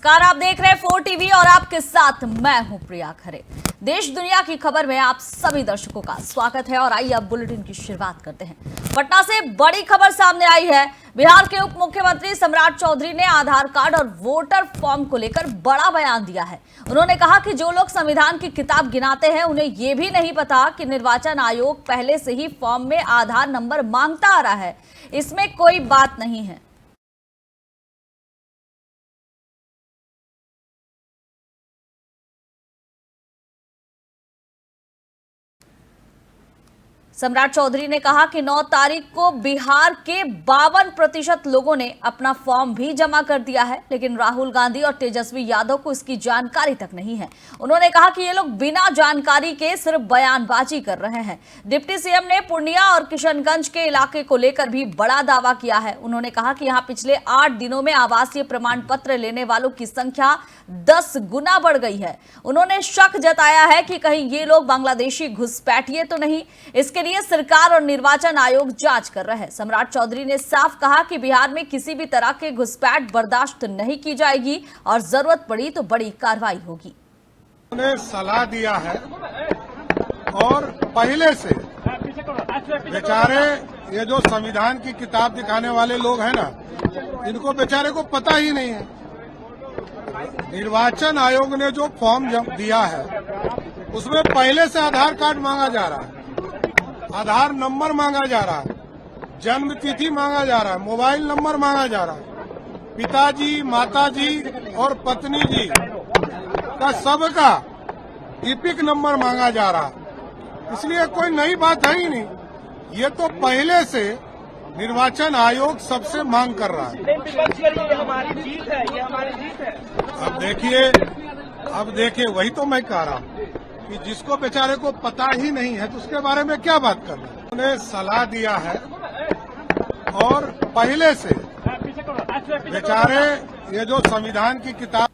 नमस्कार, आप देख रहे हैं 4 टीवी और आपके साथ मैं हूं प्रिया खरे। देश दुनिया की खबर में आप सभी दर्शकों का स्वागत है और आइए अब बुलेटिन की शुरुआत करते हैं। पटना से बड़ी खबर सामने आई है। बिहार के उप मुख्यमंत्री सम्राट चौधरी ने आधार कार्ड और वोटर फॉर्म को लेकर बड़ा बयान दिया है। उन्होंने कहा कि जो लोग संविधान की किताब गिनाते हैं उन्हें यह भी नहीं पता कि निर्वाचन आयोग पहले से ही फॉर्म में आधार नंबर मांगता आ रहा है। इसमें कोई बात नहीं है। सम्राट चौधरी ने कहा कि 9 तारीख को बिहार के 52% लोगों ने अपना फॉर्म भी जमा कर दिया है, लेकिन राहुल गांधी और तेजस्वी यादव को इसकी जानकारी तक नहीं है। उन्होंने कहा कि ये लोग बिना जानकारी के सिर्फ बयानबाजी कर रहे हैं। डिप्टी सीएम ने पूर्णिया और किशनगंज के इलाके को लेकर भी बड़ा दावा किया है। उन्होंने कहा कि यहाँ पिछले 8 दिनों में आवासीय प्रमाण पत्र लेने वालों की संख्या 10 गुना बढ़ गई है। उन्होंने शक जताया है कि कहीं ये लोग बांग्लादेशी घुसपैठिए तो नहीं। इसके लिए सरकार और निर्वाचन आयोग जांच कर रहे हैं। सम्राट चौधरी ने साफ कहा कि बिहार में किसी भी तरह के घुसपैठ बर्दाश्त नहीं की जाएगी और जरूरत पड़ी तो बड़ी कार्रवाई होगी। उन्होंने सलाह दिया है और पहले से बेचारे ये जो संविधान की किताब दिखाने वाले लोग हैं ना, इनको बेचारे को पता ही नहीं है। निर्वाचन आयोग ने जो फॉर्म दिया है उसमें पहले से आधार कार्ड मांगा जा रहा है, आधार नंबर मांगा जा रहा है, जन्म तिथि मांगा जा रहा है, मोबाइल नंबर मांगा जा रहा है, पिताजी, माताजी और पत्नी जी का सबका ईपिक नंबर मांगा जा रहा है। इसलिए कोई नई बात है ही नहीं, ये तो पहले से निर्वाचन आयोग सबसे मांग कर रहा है। ये हमारी जीत है, ये हमारी जीत है। अब देखिए वही तो मैं कह रहा हूँ कि जिसको बेचारे को पता ही नहीं है तो उसके बारे में क्या बात करना। उन्होंने सलाह दिया है और पहले से बेचारे ये जो संविधान की किताब।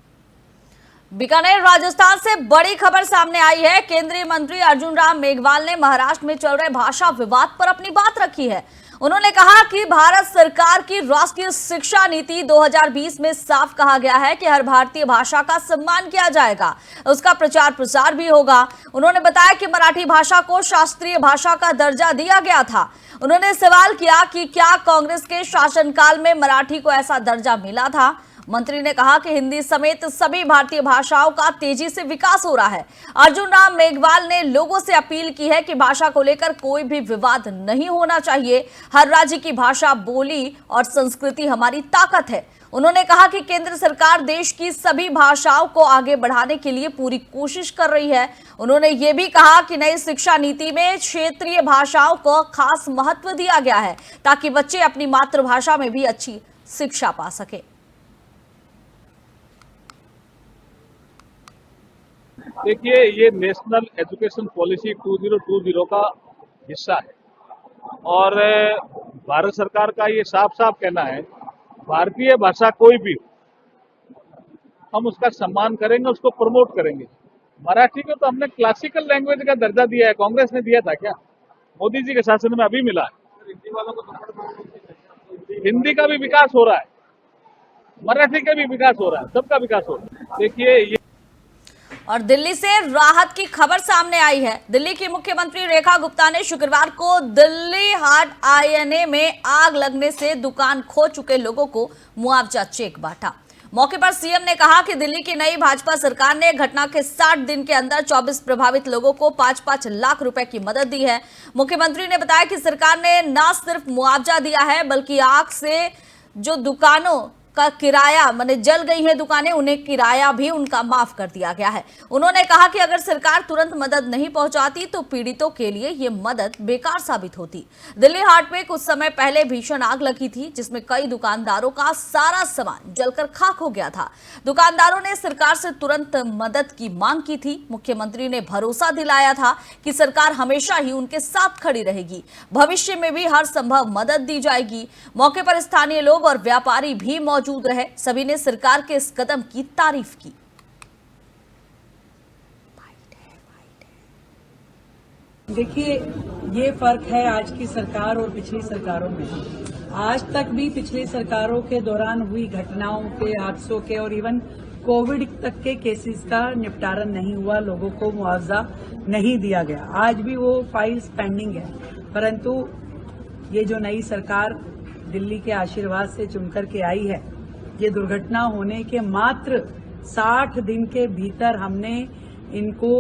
बीकानेर राजस्थान से बड़ी खबर सामने आई है। केंद्रीय मंत्री अर्जुन राम मेघवाल ने महाराष्ट्र में चल रहे भाषा विवाद पर अपनी बात रखी है। उन्होंने कहा कि भारत सरकार की राष्ट्रीय शिक्षा नीति 2020 में साफ कहा गया है कि हर भारतीय भाषा का सम्मान किया जाएगा, उसका प्रचार प्रसार भी होगा। उन्होंने बताया कि मराठी भाषा को शास्त्रीय भाषा का दर्जा दिया गया था। उन्होंने सवाल किया कि क्या कांग्रेस के शासनकाल में मराठी को ऐसा दर्जा मिला था। मंत्री ने कहा कि हिंदी समेत सभी भारतीय भाषाओं का तेजी से विकास हो रहा है। अर्जुन राम मेघवाल ने लोगों से अपील की है कि भाषा को लेकर कोई भी विवाद नहीं होना चाहिए। हर राज्य की भाषा, बोली और संस्कृति हमारी ताकत है। उन्होंने कहा कि केंद्र सरकार देश की सभी भाषाओं को आगे बढ़ाने के लिए पूरी कोशिश कर रही है। उन्होंने ये भी कहा कि नई शिक्षा नीति में क्षेत्रीय भाषाओं को खास महत्व दिया गया है ताकि बच्चे अपनी मातृभाषा में भी अच्छी शिक्षा पा सके। देखिए, ये नेशनल एजुकेशन पॉलिसी 2020 का हिस्सा है और भारत सरकार का ये साफ साफ कहना है, भारतीय भाषा कोई भी हो, हम उसका सम्मान करेंगे, उसको प्रमोट करेंगे। मराठी को तो हमने क्लासिकल लैंग्वेज का दर्जा दिया है। कांग्रेस ने दिया था क्या? मोदी जी के शासन में अभी मिला है। हिंदी का भी विकास हो रहा है, मराठी का भी विकास हो रहा है, सबका विकास हो रहा है। देखिए ये। और दिल्ली से राहत की खबर सामने आई है। दिल्ली की मुख्यमंत्री रेखा गुप्ता ने शुक्रवार को दिल्ली हाट आईएनए में आग लगने से दुकान खो चुके लोगों को मुआवजा चेक बांटा। मौके पर सीएम ने कहा कि दिल्ली की नई भाजपा सरकार ने घटना के 60 दिन के अंदर 24 प्रभावित लोगों को 5-5 लाख रुपए की मदद दी है। मुख्यमंत्री ने बताया कि सरकार ने न सिर्फ मुआवजा दिया है बल्कि आग से जो दुकानों का किराया माने जल गई है दुकानें, उन्हें किराया भी उनका माफ कर दिया गया है। उन्होंने कहा कि अगर सरकार तुरंत मदद नहीं पहुंचाती तो पीड़ितों के लिए ये मदद बेकार साबित होती। दिल्ली हाट में कुछ समय पहले भीषण आग लगी थी जिसमें कई दुकानदारों का सारा सामान जलकर खाक हो गया था। दुकानदारों ने सरकार से तुरंत मदद की मांग की थी। मुख्यमंत्री ने भरोसा दिलाया था कि सरकार हमेशा ही उनके साथ खड़ी रहेगी, भविष्य में भी हर संभव मदद दी जाएगी। मौके पर स्थानीय लोग और व्यापारी भी मौजूद रहे। सभी ने सरकार के इस कदम की तारीफ की। देखिए, ये फर्क है आज की सरकार और पिछली सरकारों में। आज तक भी पिछली सरकारों के दौरान हुई घटनाओं के, हादसों के और इवन कोविड तक के केसेस का निपटारा नहीं हुआ, लोगों को मुआवजा नहीं दिया गया। आज भी वो फाइल्स पेंडिंग है, परंतु ये जो नई सरकार दिल्ली के आशीर्वाद से चुनकर के आई है, ये दुर्घटना होने के मात्र 60 दिन के भीतर हमने इनको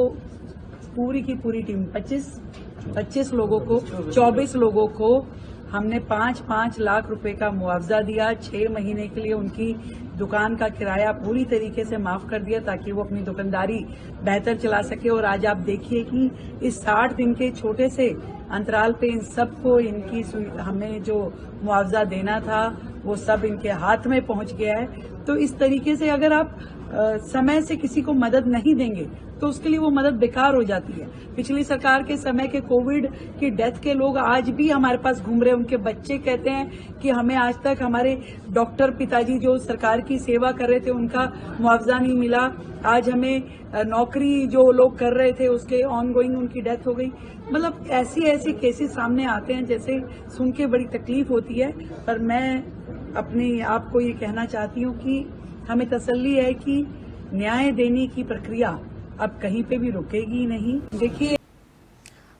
पूरी की पूरी टीम 25 लोगों को 24 लोगों को हमने 5-5 लाख रुपए का मुआवजा दिया। 6 महीने के लिए उनकी दुकान का किराया पूरी तरीके से माफ कर दिया ताकि वो अपनी दुकानदारी बेहतर चला सके। और आज आप देखिए कि इस 60 दिन के छोटे से अंतराल पे इन सबको इनकी हमें जो मुआवजा देना था वो सब इनके हाथ में पहुंच गया है। तो इस तरीके से अगर आप समय से किसी को मदद नहीं देंगे तो उसके लिए वो मदद बेकार हो जाती है। पिछली सरकार के समय के कोविड की डेथ के लोग आज भी हमारे पास घूम रहे हैं। उनके बच्चे कहते हैं कि हमें आज तक हमारे डॉक्टर पिताजी जो सरकार की सेवा कर रहे थे उनका मुआवजा नहीं मिला। आज हमें नौकरी जो लोग कर रहे थे उसके ऑनगोइंग उनकी डेथ हो गई। मतलब ऐसे केसेस सामने आते हैं जैसे सुन के बड़ी तकलीफ होती है। पर मैं अपने आप को ये कहना चाहती हूँ कि हमें तसल्ली है कि न्याय देने की प्रक्रिया अब कहीं पे भी रुकेगी नहीं। देखिए,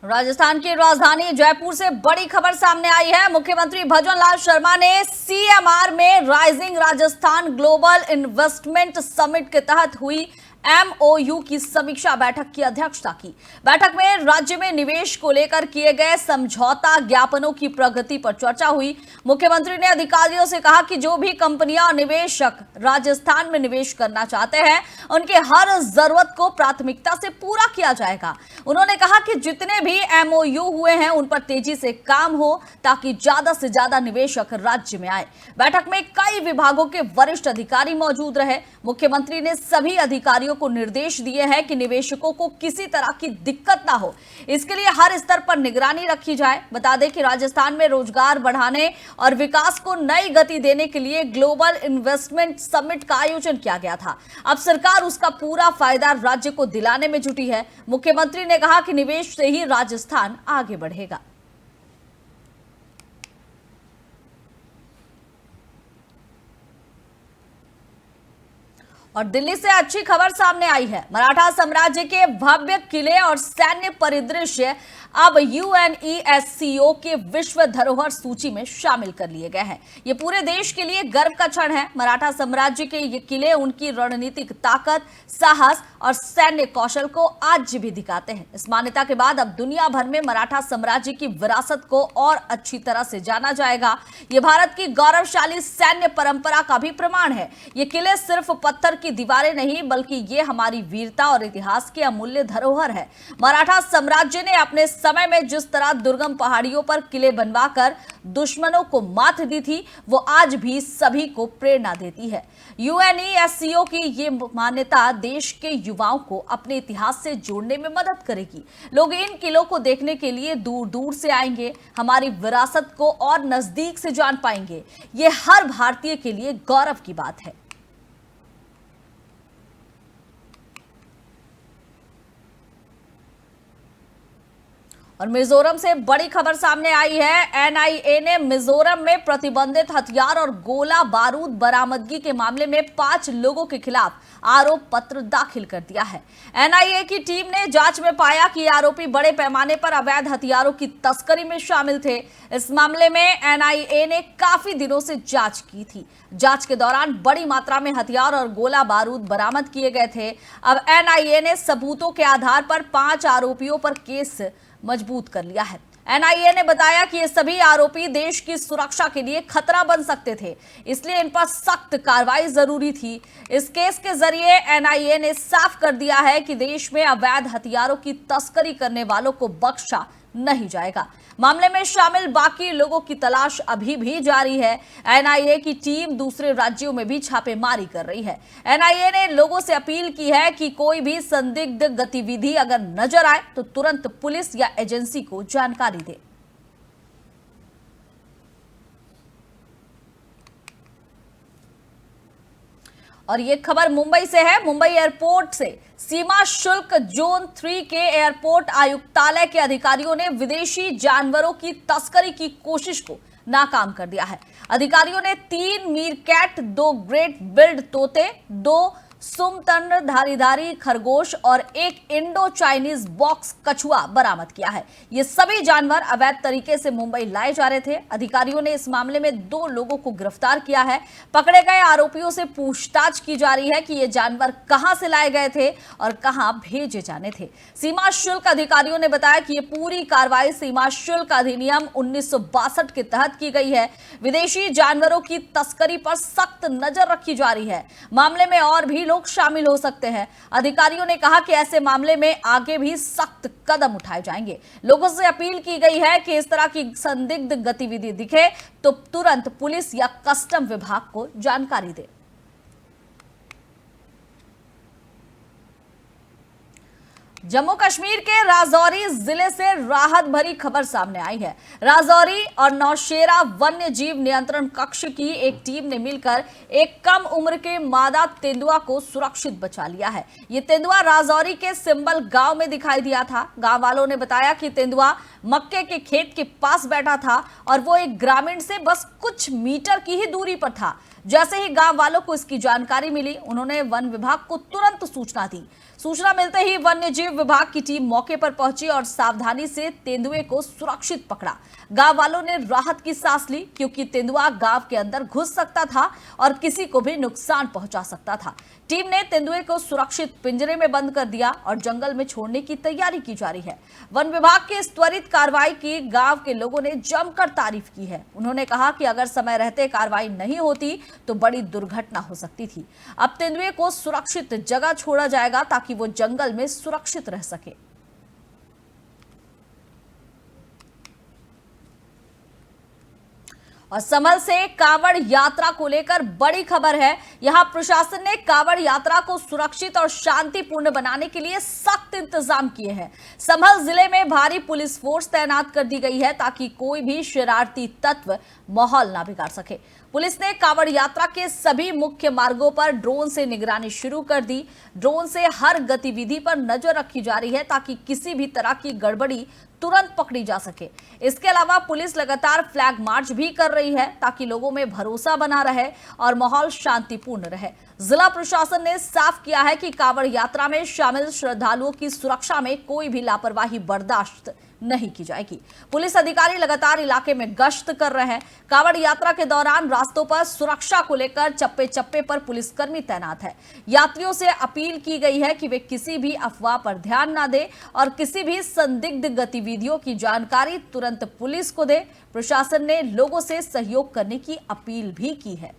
राजस्थान की राजधानी जयपुर से बड़ी खबर सामने आई है। मुख्यमंत्री भजनलाल शर्मा ने सीएमआर में rising Rajasthan global investment summit के तहत हुई MOU की समीक्षा बैठक की अध्यक्षता की। बैठक में राज्य में निवेश को लेकर किए गए समझौता ज्ञापनों की प्रगति पर चर्चा हुई। मुख्यमंत्री ने अधिकारियों से कहा कि जो भी कंपनियां और निवेशक राजस्थान में निवेश करना चाहते हैं उनके हर जरूरत को प्राथमिकता से पूरा किया जाएगा। उन्होंने कहा कि जितने भी MOU हुए हैं उन पर तेजी से काम हो ताकि ज्यादा से ज्यादा निवेशक राज्य में आए। बैठक में कई विभागों के वरिष्ठ अधिकारी मौजूद रहे। मुख्यमंत्री ने सभी अधिकारियों को निर्देश दिए हैं कि निवेशकों को किसी तरह की दिक्कत ना हो, इसके लिए हर स्तर पर निगरानी रखी जाए। बता दें कि राजस्थान में रोजगार बढ़ाने और विकास को नई गति देने के लिए ग्लोबल इन्वेस्टमेंट समिट का आयोजन किया गया था। अब सरकार उसका पूरा फायदा राज्य को दिलाने में जुटी है। मुख्यमंत्री ने कहा कि निवेश से ही राजस्थान आगे बढ़ेगा। और दिल्ली से अच्छी खबर सामने आई है। मराठा साम्राज्य के भव्य किले और सैन्य परिदृश्य अब UNESCO के विश्व धरोहर सूची में शामिल कर लिए गए हैं। ये पूरे देश के लिए गर्व का क्षण है। मराठा साम्राज्य के ये किले उनकी रणनीतिक ताकत, साहस और सैन्य कौशल को आज भी दिखाते हैं। इस मान्यता के बाद अब दुनिया भर में मराठा साम्राज्य की विरासत को और अच्छी तरह से जाना जाएगा। ये भारत की गौरवशाली सैन्य परंपरा का भी प्रमाण है। ये किले सिर्फ पत्थर की दीवारें नहीं बल्कि ये हमारी वीरता और इतिहास की अमूल्य धरोहर है। मराठा साम्राज्य ने अपने समय में जिस तरह दुर्गम पहाड़ियों पर किले बनवाकर दुश्मनों को मात दी थी वो आज भी सभी को प्रेरणा देती है। UNESCO की ये मान्यता देश के युवाओं को अपने इतिहास से जोड़ने में मदद करेगी। लोग इन किलों को देखने के लिए दूर दूर से आएंगे, हमारी विरासत को और नजदीक से जान पाएंगे। ये हर भारतीय के लिए गौरव की बात है। और मिजोरम से बड़ी खबर सामने आई है। NIA ने मिजोरम में प्रतिबंधित हथियार और गोला बारूद बरामदगी के मामले में 5 लोगों के खिलाफ आरोप पत्र दाखिल कर दिया है। NIA की टीम ने जांच में पाया कि आरोपी बड़े पैमाने पर अवैध हथियारों की तस्करी में शामिल थे। इस मामले में NIA ने काफी दिनों से जांच की थी। जांच के दौरान बड़ी मात्रा में हथियार और गोला बारूद बरामद किए गए थे। अब NIA ने सबूतों के आधार पर 5 आरोपियों पर केस मजबूत कर लिया है। NIA ने बताया कि ये सभी आरोपी देश की सुरक्षा के लिए खतरा बन सकते थे, इसलिए इन पर सख्त कार्रवाई जरूरी थी। इस केस के जरिए NIA ने साफ कर दिया है कि देश में अवैध हथियारों की तस्करी करने वालों को बख्शा नहीं जाएगा। मामले में शामिल बाकी लोगों की तलाश अभी भी जारी है। NIA की टीम दूसरे राज्यों में भी छापेमारी कर रही है। NIA ने लोगों से अपील की है कि कोई भी संदिग्ध गतिविधि अगर नजर आए तो तुरंत पुलिस या एजेंसी को जानकारी दे। और ये खबर मुंबई से है। मुंबई एयरपोर्ट से सीमा शुल्क जोन 3 के एयरपोर्ट आयुक्तालय के अधिकारियों ने विदेशी जानवरों की तस्करी की कोशिश को नाकाम कर दिया है। अधिकारियों ने 3 मीरकैट, 2 ग्रेट बिल्ड तोते, 2 सुमतंड धारीधारी खरगोश और एक इंडो चाइनीज बॉक्स कछुआ बरामद किया है। ये सभी जानवर अवैध तरीके से मुंबई लाए जा रहे थे। अधिकारियों ने इस मामले में 2 लोगों को गिरफ्तार किया है। पकड़े गए आरोपियों से पूछताछ की जा रही है कि ये जानवर कहां से लाए गए थे और कहां भेजे जाने थे। सीमा शुल्क अधिकारियों ने बताया कि ये पूरी कार्रवाई सीमा शुल्क अधिनियम 1962 के तहत की गई है। विदेशी जानवरों की तस्करी पर सख्त नजर रखी जा रही है। मामले में और भी लोग शामिल हो सकते हैं। अधिकारियों ने कहा कि ऐसे मामले में आगे भी सख्त कदम उठाए जाएंगे। लोगों से अपील की गई है कि इस तरह की संदिग्ध गतिविधि दिखे तो तुरंत पुलिस या कस्टम विभाग को जानकारी दे। जम्मू कश्मीर के राजौरी जिले से राहत भरी खबर सामने आई है। राजौरी और नौशेरा वन्य जीव नियंत्रण कक्ष की एक टीम ने मिलकर एक कम उम्र के मादा तेंदुआ को सुरक्षित बचा लिया है। ये तेंदुआ राजौरी के सिंबल गांव में दिखाई दिया था। गांव वालों ने बताया कि तेंदुआ मक्के के खेत के पास बैठा था और वो एक ग्रामीण से बस कुछ मीटर की ही दूरी पर था। जैसे ही गांव वालों को इसकी जानकारी मिली, उन्होंने वन विभाग को तुरंत सूचना दी। सूचना मिलते ही वन्य जीव विभाग की टीम मौके पर पहुंची और सावधानी से तेंदुए को सुरक्षित पकड़ा। गांव वालों ने राहत की सांस ली, क्योंकि तेंदुआ गांव के अंदर घुस सकता था और किसी को भी नुकसान पहुंचा सकता था। टीम ने तेंदुए को सुरक्षित पिंजरे में बंद कर दिया और जंगल में छोड़ने की तैयारी की जा रही है। वन विभाग की इस त्वरित कार्रवाई की गांव के लोगों ने जमकर तारीफ की है। उन्होंने कहा कि अगर समय रहते कार्रवाई नहीं होती तो बड़ी दुर्घटना हो सकती थी। अब तेंदुए को सुरक्षित जगह छोड़ा जाएगा ताकि वो जंगल में सुरक्षित रह सके। और संभल से कांवड़ यात्रा को लेकर बड़ी खबर है। यहां प्रशासन ने कांवड़ यात्रा को सुरक्षित और शांतिपूर्ण बनाने के लिए सख्त इंतजाम किए हैं। संभल जिले में भारी पुलिस फोर्स तैनात कर दी गई है ताकि कोई भी शरारती तत्व माहौल ना बिगाड़ सके। पुलिस ने कांवड़ यात्रा के सभी मुख्य मार्गों पर ड्रोन से निगरानी शुरू कर दी। ड्रोन से हर गतिविधि पर नजर रखी जा रही है ताकि किसी भी तरह की गड़बड़ी तुरंत पकड़ी जा सके। इसके अलावा पुलिस लगातार फ्लैग मार्च भी कर रही है ताकि लोगों में भरोसा बना रहे और माहौल शांतिपूर्ण रहे। जिला प्रशासन ने साफ किया है कि कांवड़ यात्रा में शामिल श्रद्धालुओं की सुरक्षा में कोई भी लापरवाही बर्दाश्त नहीं की जाएगी। पुलिस अधिकारी लगातार इलाके में गश्त कर रहे हैं। कांवड़ यात्रा के दौरान रास्तों पर सुरक्षा को लेकर चप्पे चप्पे पर पुलिसकर्मी तैनात है। यात्रियों से अपील की गई है कि वे किसी भी अफवाह पर ध्यान न दें और किसी भी संदिग्ध गतिविधियों की जानकारी तुरंत पुलिस को दे। प्रशासन ने लोगों से सहयोग करने की अपील भी की है।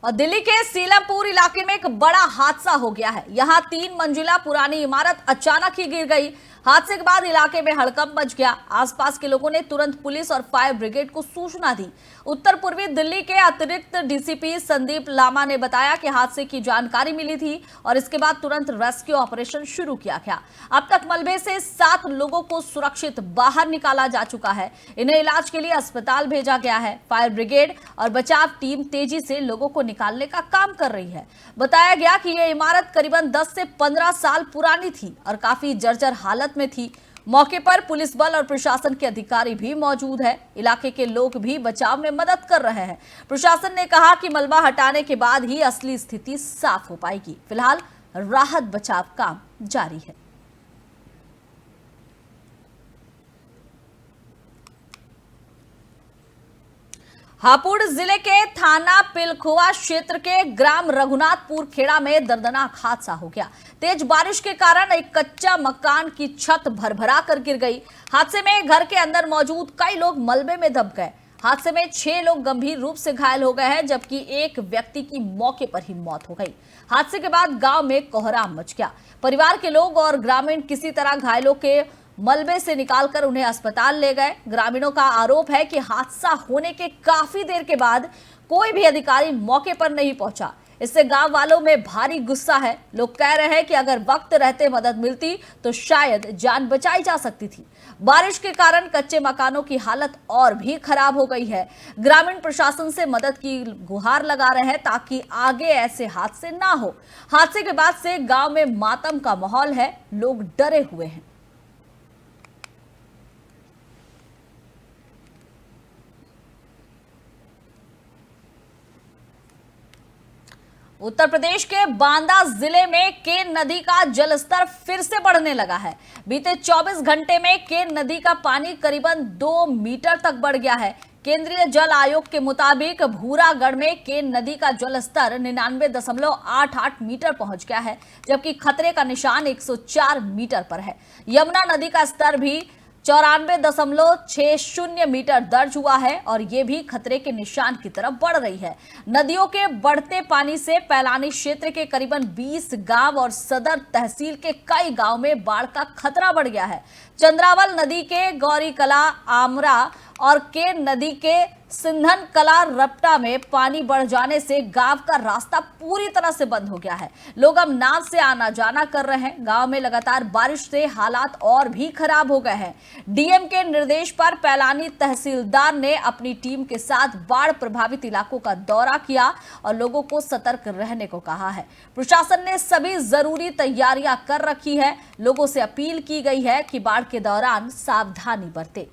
और दिल्ली के सीलमपुर इलाके में एक बड़ा हादसा हो गया है। यहां 3 मंजिला पुरानी इमारत अचानक ही गिर गई। हादसे के बाद इलाके में हड़कंप मच गया। आसपास के लोगों ने तुरंत पुलिस और फायर ब्रिगेड को सूचना दी। उत्तर पूर्वी दिल्ली के अतिरिक्त डीसीपी संदीप लामा ने बताया कि हादसे की जानकारी मिली थी और इसके बाद तुरंत रेस्क्यू ऑपरेशन शुरू किया गया। अब तक मलबे से 7 लोगों को सुरक्षित बाहर निकाला जा चुका है। इन्हें इलाज के लिए अस्पताल भेजा गया है। फायर ब्रिगेड और बचाव टीम तेजी से लोगों को निकालने का काम कर रही है। बताया गया कि यह इमारत करीबन 10 से 15 साल पुरानी थी और काफी जर्जर हालत में थी। मौके पर पुलिस बल और प्रशासन के अधिकारी भी मौजूद है। इलाके के लोग भी बचाव में मदद कर रहे हैं। प्रशासन ने कहा कि मलबा हटाने के बाद ही असली स्थिति साफ हो पाएगी। फिलहाल राहत बचाव काम जारी है। हापुड़ जिले के थाना पिलखुआ क्षेत्र के ग्राम रघुनाथपुर खेड़ा में दर्दनाक हादसा हो गया। तेज बारिश के कारण एक कच्चा मकान की छत भरभरा कर गिर गई। हादसे में घर के अंदर मौजूद कई लोग मलबे में दब गए। हादसे में 6 लोग गंभीर रूप से घायल हो गए हैं, जबकि एक व्यक्ति की मौके पर ही मौत हो गई। हादसे के बाद गांव में कोहराम मच गया। परिवार के लोग और ग्रामीण किसी तरह घायलों के मलबे से निकालकर उन्हें अस्पताल ले गए। ग्रामीणों का आरोप है कि हादसा होने के काफी देर के बाद कोई भी अधिकारी मौके पर नहीं पहुंचा। इससे गांव वालों में भारी गुस्सा है। लोग कह रहे हैं कि अगर वक्त रहते मदद मिलती तो शायद जान बचाई जा सकती थी। बारिश के कारण कच्चे मकानों की हालत और भी खराब हो गई है। ग्रामीण प्रशासन से मदद की गुहार लगा रहे हैं ताकि आगे ऐसे हादसे ना हो। हादसे के बाद से गांव में मातम का माहौल है। लोग डरे हुए हैं। उत्तर प्रदेश के बांदा जिले में केन नदी का जलस्तर फिर से बढ़ने लगा है। बीते 24 घंटे में केन नदी का पानी करीबन 2 मीटर तक बढ़ गया है। केंद्रीय जल आयोग के मुताबिक भूरागढ़ में केन नदी का जलस्तर 99.88 मीटर पहुंच गया है, जबकि खतरे का निशान 104 मीटर पर है। यमुना नदी का स्तर भी 94.60 मीटर दर्ज हुआ है और ये भी खतरे के निशान की तरफ बढ़ रही है। नदियों के बढ़ते पानी से पैलानी क्षेत्र के करीबन 20 गांव और सदर तहसील के कई गांव में बाढ़ का खतरा बढ़ गया है। चंद्रावल नदी के गौरीकला, आमरा और केन नदी के सिंधन कला रपटा में पानी बढ़ जाने से गांव का रास्ता पूरी तरह से बंद हो गया है। लोग अब नाव से आना जाना कर रहे हैं। गांव में लगातार बारिश से हालात और भी खराब हो गए हैं। डीएम के निर्देश पर पैलानी तहसीलदार ने अपनी टीम के साथ बाढ़ प्रभावित इलाकों का दौरा किया और लोगों को सतर्क रहने को कहा है। प्रशासन ने सभी जरूरी तैयारियां कर रखी है। लोगों से अपील की गई है कि बाढ़ के दौरान सावधानी बरतें।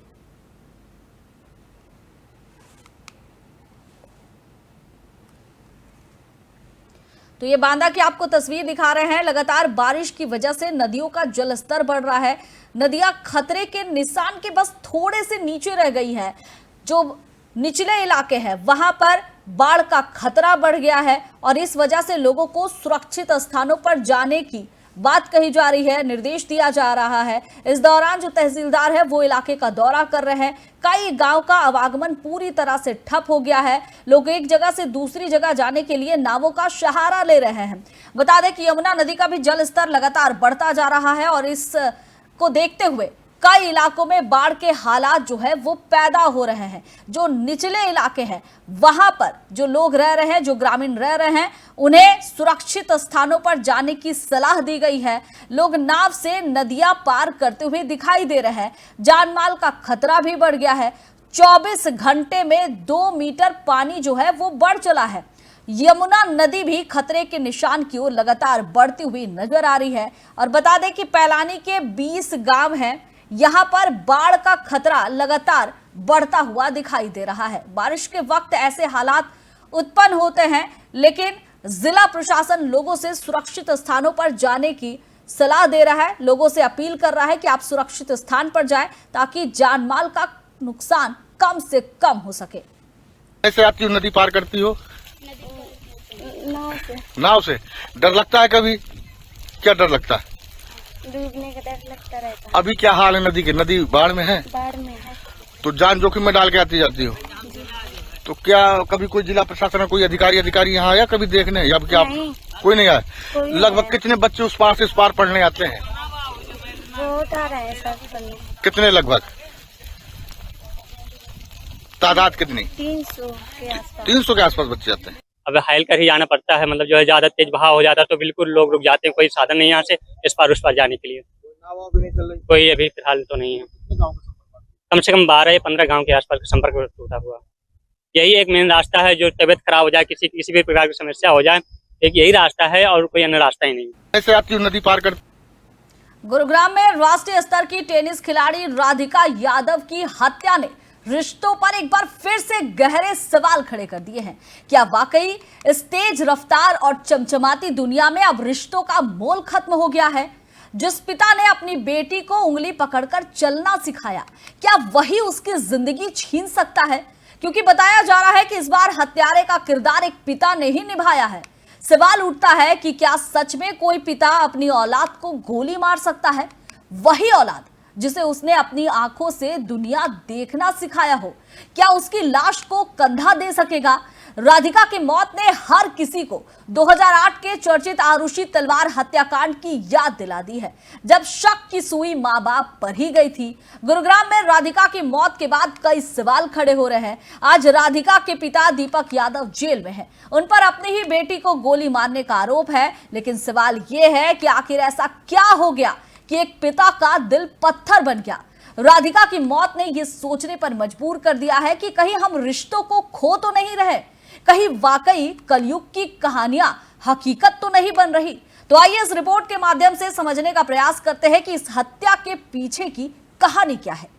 तो ये बांदा की आपको तस्वीर दिखा रहे हैं। लगातार बारिश की वजह से नदियों का जलस्तर बढ़ रहा है। नदियां खतरे के निशान के बस थोड़े से नीचे रह गई है। जो निचले इलाके हैं वहां पर बाढ़ का खतरा बढ़ गया है और इस वजह से लोगों को सुरक्षित स्थानों पर जाने की बात कही जा रही है, निर्देश दिया जा रहा है। इस दौरान जो तहसीलदार है वो इलाके का दौरा कर रहे हैं। कई गांव का आवागमन पूरी तरह से ठप हो गया है। लोग एक जगह से दूसरी जगह जाने के लिए नावों का सहारा ले रहे हैं। बता दें कि यमुना नदी का भी जल स्तर लगातार बढ़ता जा रहा है और इसको देखते हुए कई इलाकों में बाढ़ के हालात जो है वो पैदा हो रहे हैं। जो निचले इलाके हैं वहां पर जो लोग रह रहे हैं, जो ग्रामीण रह रहे हैं, उन्हें सुरक्षित स्थानों पर जाने की सलाह दी गई है। लोग नाव से नदियां पार करते हुए दिखाई दे रहे हैं। जान माल का खतरा भी बढ़ गया है। 24 घंटे में 2 मीटर पानी जो है वो बढ़ चला है। यमुना नदी भी खतरे के निशान की ओर लगातार बढ़ती हुई नजर आ रही है। और बता दें कि पैलानी के 20 गांव हैं, यहां पर बाढ़ का खतरा लगातार बढ़ता हुआ दिखाई दे रहा है। बारिश के वक्त ऐसे हालात उत्पन्न होते हैं, लेकिन जिला प्रशासन लोगों से सुरक्षित स्थानों पर जाने की सलाह दे रहा है। लोगों से अपील कर रहा है कि आप सुरक्षित स्थान पर जाएं ताकि जान माल का नुकसान कम से कम हो सके। कैसे आती हो, नदी पार करती हो? नाव से। नाव से डर लगता है कभी? क्या डर लगता है? डूबने का डर लगता रहता है। अभी क्या हाल है नदी के? नदी बाढ़ में है? बाढ़ में है। तो जान जोखिम में डाल के आती जाती हो? तो क्या कभी कोई जिला प्रशासन कोई अधिकारी यहाँ आया कभी देखने? या क्या नहीं। कोई नहीं आया? कोई नहीं लगभग आया। कितने बच्चे उस पार से इस पार पढ़ने आते हैं? बहुत आ रहा है सब पढ़ने। कितने लगभग? तादाद कितनी? 300 के आसपास। 300 के आसपास बच्चे आते हैं। अब हाइल कर ही जाना पड़ता है। मतलब जो है ज्यादा तेज बहाव हो जाता है तो बिल्कुल लोग रुक जाते हैं। कोई साधन नहीं यहाँ से इस पार उस पार जाने के लिए। कोई अभी फिलहाल तो नहीं है। कम से कम 12 या 15 गांव के आसपास संपर्क टूटा हुआ। यही एक मेन रास्ता है। जो तबियत खराब हो जाए, किसी भी प्रकार की समस्या हो जाए, एक यही रास्ता है और कोई अन्य रास्ता ही नहीं। कैसे आती हो, नदी पार कर? गुरुग्राम में राष्ट्रीय स्तर की टेनिस खिलाड़ी राधिका यादव की हत्या ने रिश्तों पर एक बार फिर से गहरे सवाल खड़े कर दिए हैं। क्या वाकई इस तेज रफ्तार और चमचमाती दुनिया में अब रिश्तों का मोल खत्म हो गया है? जिस पिता ने अपनी बेटी को उंगली पकड़कर चलना सिखाया, क्या वही उसकी जिंदगी छीन सकता है? क्योंकि बताया जा रहा है कि इस बार हत्यारे का किरदार एक पिता ने ही निभाया है। सवाल उठता है कि क्या सच में कोई पिता अपनी औलाद को गोली मार सकता है? वही औलाद जिसे उसने अपनी आंखों से दुनिया देखना सिखाया हो, क्या उसकी लाश को कंधा दे सकेगा? राधिका की मौत ने हर किसी को 2008 के चर्चित आरुषि तलवार हत्याकांड की याद दिला दी है, जब शक की सुई मां बाप पर ही गई थी। गुरुग्राम में राधिका की मौत के बाद कई सवाल खड़े हो रहे हैं। आज राधिका के पिता दीपक यादव जेल में हैं। उन पर अपनी ही बेटी को गोली मारने का आरोप है, लेकिन सवाल यह है कि आखिर ऐसा क्या हो गया कि एक पिता का दिल पत्थर बन गया? राधिका की मौत ने यह सोचने पर मजबूर कर दिया है कि कहीं हम रिश्तों को खो तो नहीं रहे, कहीं वाकई कलयुग की कहानियां हकीकत तो नहीं बन रही। तो आइए इस रिपोर्ट के माध्यम से समझने का प्रयास करते हैं कि इस हत्या के पीछे की कहानी क्या है।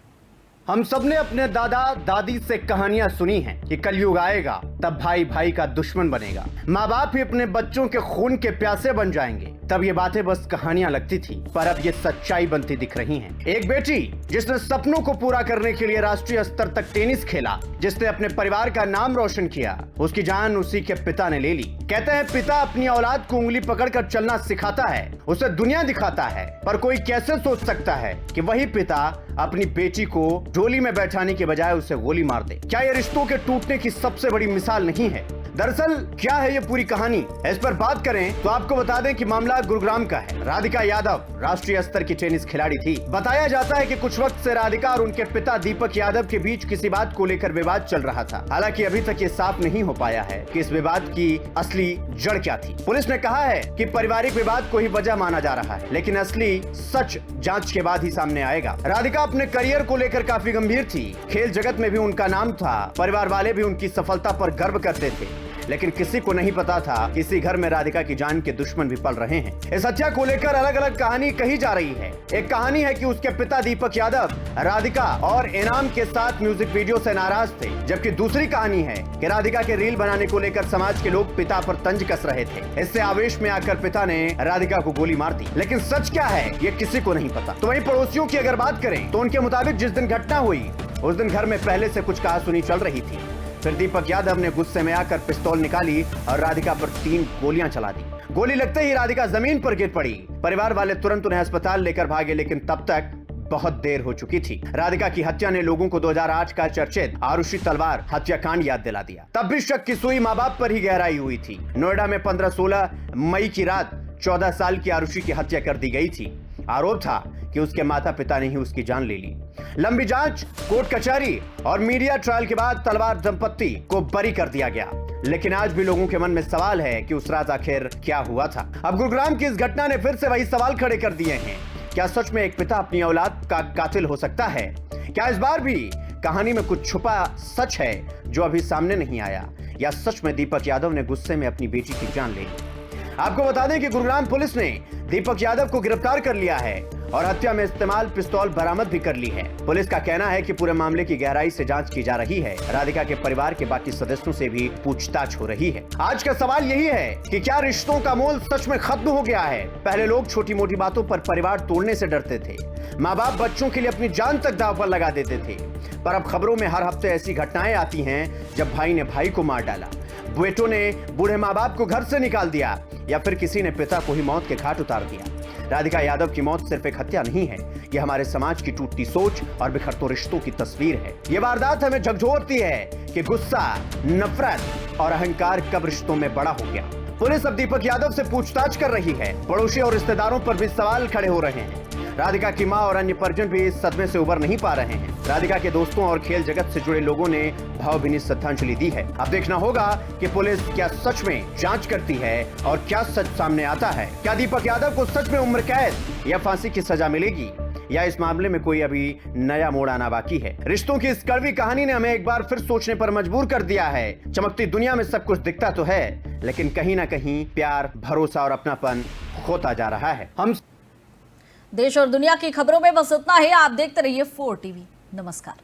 हम सबने अपने दादा दादी से कहानियां सुनी हैं कि कलयुग आएगा तब भाई भाई का दुश्मन बनेगा, माँ बाप ही अपने बच्चों के खून के प्यासे बन जाएंगे। तब ये बातें बस कहानियां लगती थी, पर अब ये सच्चाई बनती दिख रही हैं। एक बेटी जिसने सपनों को पूरा करने के लिए राष्ट्रीय स्तर तक टेनिस खेला, जिसने अपने परिवार का नाम रोशन किया, उसकी जान उसी के पिता ने ले ली। कहते हैं पिता अपनी औलाद को उंगली पकड़कर चलना सिखाता है, उसे दुनिया दिखाता है, पर कोई कैसे सोच सकता है कि वही पिता अपनी बेटी को डोली में बैठाने के बजाय उसे गोली मार दे। क्या ये रिश्तों के टूटने की सबसे बड़ी मिसाल नहीं है? दरअसल क्या है ये पूरी कहानी, इस पर बात करें तो आपको बता दें कि मामला गुरुग्राम का है। राधिका यादव राष्ट्रीय स्तर की टेनिस खिलाड़ी थी। बताया जाता है कि कुछ वक्त से राधिका और उनके पिता दीपक यादव के बीच किसी बात को लेकर विवाद चल रहा था। हालांकि अभी तक ये साफ नहीं हो पाया है कि इस विवाद की असली जड़ क्या थी। पुलिस ने कहा है कि पारिवारिक विवाद को ही वजह माना जा रहा है, लेकिन असली सच जांच के बाद ही सामने आएगा। राधिका अपने करियर को लेकर काफी गंभीर थी। खेल जगत में भी उनका नाम था, परिवार वाले भी उनकी सफलता पर गर्व करते थे, लेकिन किसी को नहीं पता था कि इसी घर में राधिका की जान के दुश्मन भी पल रहे हैं। इस हत्या को लेकर अलग अलग कहानी कही जा रही है। एक कहानी है कि उसके पिता दीपक यादव राधिका और इनाम के साथ म्यूजिक वीडियो से नाराज थे, जबकि दूसरी कहानी है कि राधिका के रील बनाने को लेकर समाज के लोग पिता पर तंज कस रहे थे। इससे आवेश में आकर पिता ने राधिका को गोली मार दी। लेकिन सच क्या है ये किसी को नहीं पता। तो वहीं पड़ोसियों की अगर बात करें तो उनके मुताबिक जिस दिन घटना हुई उस दिन घर में पहले से कुछ कहासुनी चल रही थी। फिर दीपक यादव ने गुस्से में आकर पिस्तौल निकाली और राधिका पर 3 गोलियां चला दी। गोली लगते ही राधिका जमीन पर गिर पड़ी। परिवार वाले तुरंत उन्हें अस्पताल लेकर भागे, लेकिन तब तक बहुत देर हो चुकी थी। राधिका की हत्या ने लोगों को 2008 का चर्चित आरुषि तलवार हत्याकांड याद दिला दिया। तब भी शक की सुई माँ बाप पर ही गहराई हुई थी। नोएडा में 15-16 मई की रात 14 साल की आरुषि की हत्या कर दी गई थी। आरोप था कि उसके माता पिता ने ही उसकी जान ले ली। लंबी जांच, कोर्ट कचहरी और मीडिया ट्रायल के बाद तलवार दंपत्ति को बरी कर दिया गया, लेकिन आज भी लोगों के मन में सवाल है कि उस रात आखिर क्या हुआ था। अब गुरुग्राम की इस घटना ने फिर से वही सवाल खड़े कर दिए हैं। क्या सच में एक पिता अपनी औलाद का कातिल हो सकता है? क्या इस बार भी कहानी में कुछ छुपा सच है जो अभी सामने नहीं आया, या सच में दीपक यादव ने गुस्से में अपनी बेटी की जान ले ली? आपको बता दें कि गुरुग्राम पुलिस ने दीपक यादव को गिरफ्तार कर लिया है और हत्या में इस्तेमाल पिस्तौल बरामद भी कर ली है। पुलिस का कहना है कि पूरे मामले की गहराई से जांच की जा रही है। राधिका के परिवार के बाकी सदस्यों से भी पूछताछ हो रही है। आज का सवाल यही है कि क्या रिश्तों का मोल सच में खत्म हो गया है? पहले लोग छोटी मोटी बातों पर परिवार तोड़ने से डरते थे, माँ बाप बच्चों के लिए अपनी जान तक दांव पर लगा देते थे, पर अब खबरों में हर हफ्ते ऐसी घटनाएं आती हैं जब भाई ने भाई को मार डाला, बेटों ने बूढ़े माँ बाप को घर से निकाल दिया, या फिर किसी ने पिता को ही मौत के घाट उतार दिया। राधिका यादव की मौत सिर्फ एक हत्या नहीं है, यह हमारे समाज की टूटती सोच और बिखरते रिश्तों की तस्वीर है। यह वारदात हमें झकझोरती है कि गुस्सा, नफरत और अहंकार कब रिश्तों में बड़ा हो गया। पुलिस अब दीपक यादव से पूछताछ कर रही है। पड़ोसी और रिश्तेदारों पर भी सवाल खड़े हो रहे हैं। राधिका की मां और अन्य परिजन भी इस सदमे से उबर नहीं पा रहे हैं। राधिका के दोस्तों और खेल जगत से जुड़े लोगों ने भावभीनी श्रद्धांजलि दी है। अब देखना होगा कि पुलिस क्या सच में जांच करती है और क्या सच सामने आता है। क्या दीपक यादव को सच में उम्र कैद या फांसी की सजा मिलेगी, या इस मामले में कोई अभी नया मोड़ आना बाकी है? रिश्तों की इस कड़वी कहानी ने हमें एक बार फिर सोचने पर मजबूर कर दिया है। चमकती दुनिया में सब कुछ दिखता तो है, लेकिन कहीं ना कहीं प्यार, भरोसा और अपनापन खोता जा रहा है। हम देश और दुनिया की खबरों में बस इतना ही। आप देखते रहिए 4 टीवी। नमस्कार।